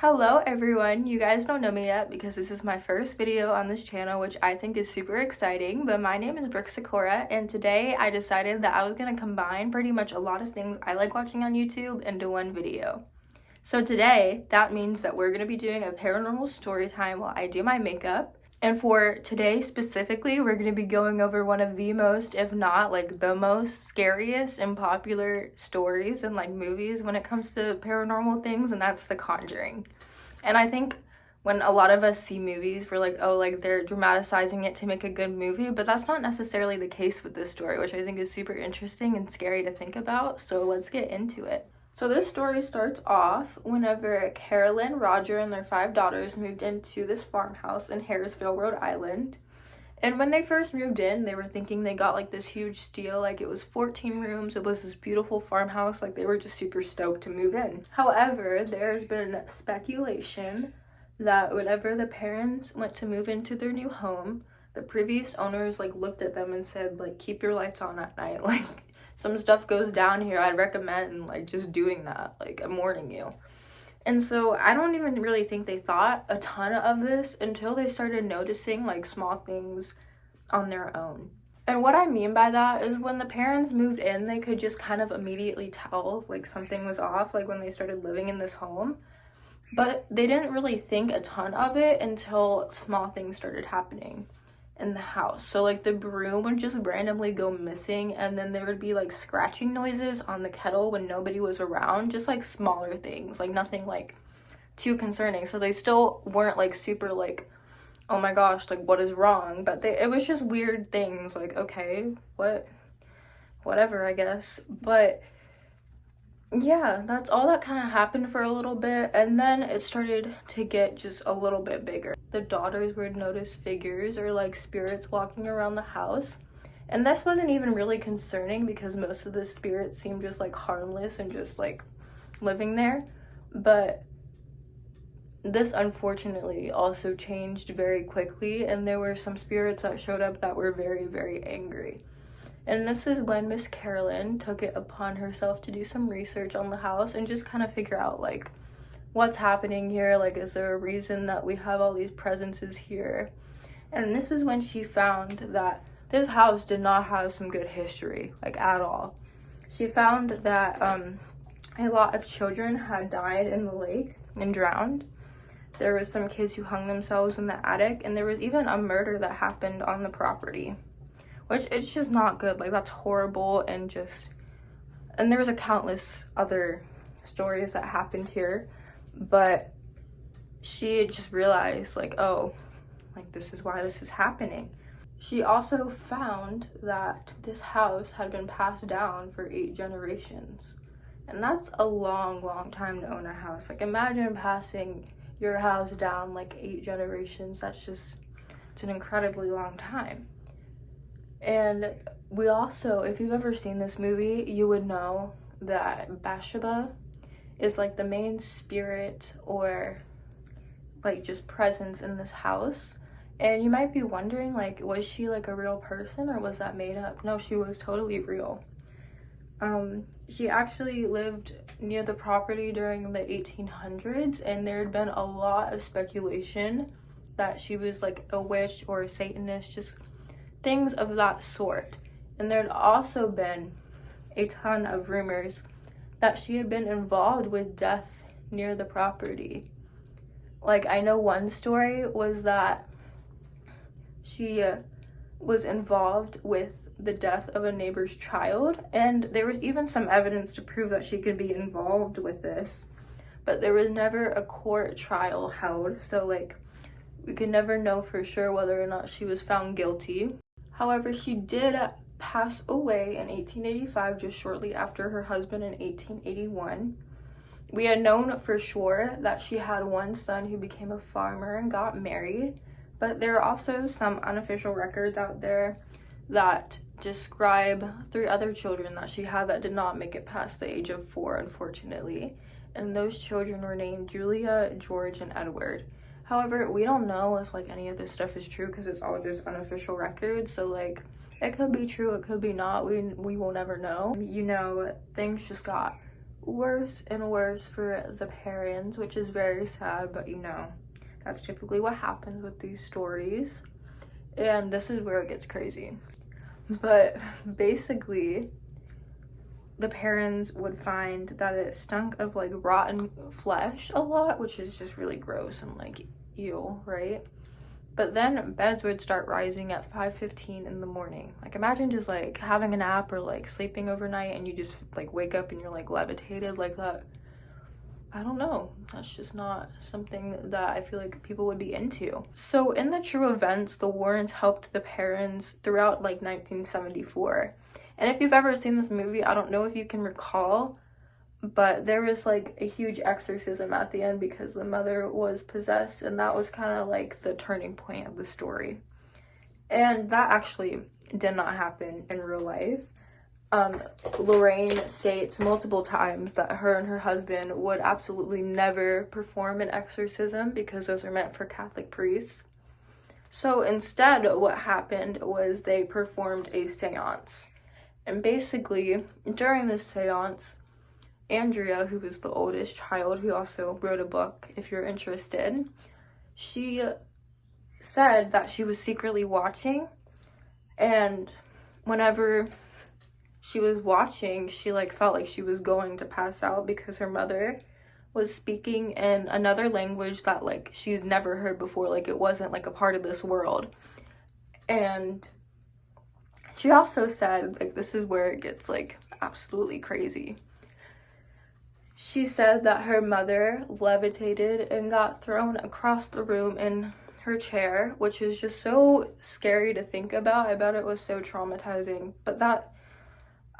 Hello everyone, you guys don't know me yet because this is my first video on this channel, which I think is super exciting, but my name is Brooke Sakura, and today I decided that I was going to combine pretty much a lot of things I like watching on YouTube into one video. So today, that means that we're going to be doing a paranormal story time while I do my makeup. And for today specifically, we're going to be going over one of the most, if not like the most scariest and popular stories and like movies when it comes to paranormal things, and that's The Conjuring. And I think when a lot of us see movies, we're like, oh, like they're dramatizing it to make a good movie, but that's not necessarily the case with this story, which I think is super interesting and scary to think about. So let's get into it. So this story starts off whenever Carolyn, Roger, and their 5 daughters moved into this farmhouse in Harrisville, Rhode Island. And when they first moved in, they were thinking they got like this huge steal, like it was 14 rooms, it was this beautiful farmhouse, like they were just super stoked to move in. However, there's been speculation that whenever the parents went to move into their new home, the previous owners like looked at them and said like, keep your lights on at night, like some stuff goes down here, I'd recommend like just doing that, like I'm warning you. And so I don't even really think they thought a ton of this until they started noticing like small things on their own. And what I mean by that is when the parents moved in, they could just kind of immediately tell like something was off, like when they started living in this home. But they didn't really think a ton of it until small things started happening in the house. So like the broom would just randomly go missing, and then there would be like scratching noises on the kettle when nobody was around, just like smaller things, like nothing like too concerning. So they still weren't like super like, oh my gosh, like what is wrong, but it was just weird things, like okay, whatever, I guess. But yeah, that's all that kind of happened for a little bit, and then it started to get just a little bit bigger. The daughters would notice figures or like spirits walking around the house, and this wasn't even really concerning because most of the spirits seemed just like harmless and just like living there. But this unfortunately also changed very quickly, and there were some spirits that showed up that were very, very angry. And this is when Miss Carolyn took it upon herself to do some research on the house and just kind of figure out like what's happening here, like is there a reason that we have all these presences here. And this is when she found that this house did not have some good history, like at all. She found that a lot of children had died in the lake and drowned. There was some kids who hung themselves in the attic, and there was even a murder that happened on the property, which it's just not good. Like that's horrible. And there was a countless other stories that happened here, but she just realized like, oh, like this is why this is happening. She also found that this house had been passed down for 8 generations, and that's a long time to own a house. Like imagine passing your house down like 8 generations. It's an incredibly long time. And we also, if you've ever seen this movie, you would know that Bathsheba is like the main spirit or like just presence in this house. And you might be wondering like, was she like a real person or was that made up? No, she was totally real. She actually lived near the property during the 1800s, and there had been a lot of speculation that she was like a witch or a Satanist, just things of that sort. And there'd also been a ton of rumors that she had been involved with death near the property. Like I know one story was that she was involved with the death of a neighbor's child, and there was even some evidence to prove that she could be involved with this, but there was never a court trial held, so like we could never know for sure whether or not she was found guilty. However, she did pass away in 1885, just shortly after her husband in 1881. We had known for sure that she had one son who became a farmer and got married, but there are also some unofficial records out there that describe 3 other children that she had that did not make it past the age of 4, unfortunately. And those children were named Julia, George, and Edward. However, we don't know if like any of this stuff is true because it's all just unofficial records. So like it could be true, it could be not. We will never know. You know, things just got worse and worse for the parents, which is very sad, but you know, that's typically what happens with these stories. And this is where it gets crazy. But basically, the parents would find that it stunk of like rotten flesh a lot, which is just really gross and like ew, right? But then beds would start rising at 5:15 in the morning. Like imagine just like having a nap or like sleeping overnight and you just like wake up and you're like levitated like that. I don't know. That's just not something that I feel like people would be into. So in the true events, the Warrens helped the parents throughout like 1974. And if you've ever seen this movie, I don't know if you can recall, but there was like a huge exorcism at the end because the mother was possessed, and that was kind of like the turning point of the story. And that actually did not happen in real life. Lorraine states multiple times that her and her husband would absolutely never perform an exorcism because those are meant for Catholic priests. So instead, what happened was they performed a seance. And basically, during this seance, Andrea, who was the oldest child, who also wrote a book, if you're interested, she said that she was secretly watching, and whenever she was watching, she like felt like she was going to pass out because her mother was speaking in another language that like she's never heard before, like it wasn't like a part of this world. And she also said, like, this is where it gets like absolutely crazy. She said that her mother levitated and got thrown across the room in her chair, which is just so scary to think about. I bet it was so traumatizing, but that,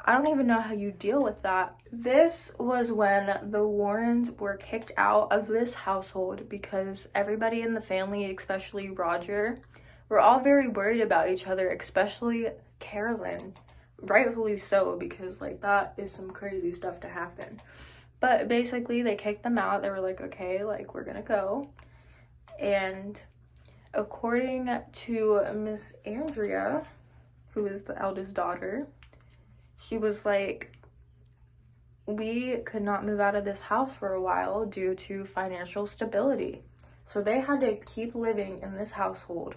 I don't even know how you deal with that. This was when the Warrens were kicked out of this household because everybody in the family, especially Roger, were all very worried about each other, especially Carolyn. Rightfully so, because like that is some crazy stuff to happen. But basically they kicked them out. They were like, okay, like we're gonna go. And according to Miss Andrea, who is the eldest daughter, she was like, we could not move out of this house for a while due to financial stability. So they had to keep living in this household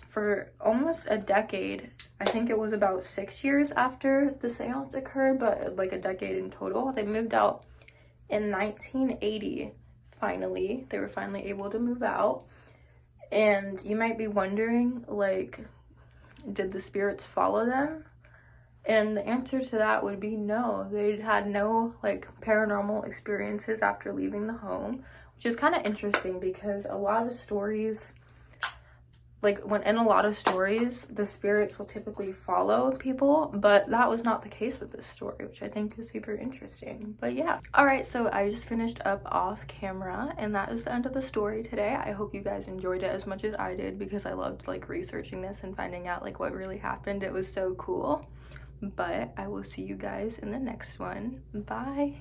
for almost a decade. I think it was about 6 years after the seance occurred, but like a decade in total. They moved out in 1980. Finally, they were finally able to move out. And you might be wondering, like, did the spirits follow them? And the answer to that would be no. They had no like paranormal experiences after leaving the home, which is kind of interesting because a lot of stories, like when in a lot of stories, the spirits will typically follow people, but that was not the case with this story, which I think is super interesting. But yeah. All right, so I just finished up off camera, and that is the end of the story today. I hope you guys enjoyed it as much as I did because I loved like researching this and finding out like what really happened. It was so cool. But I will see you guys in the next one. Bye.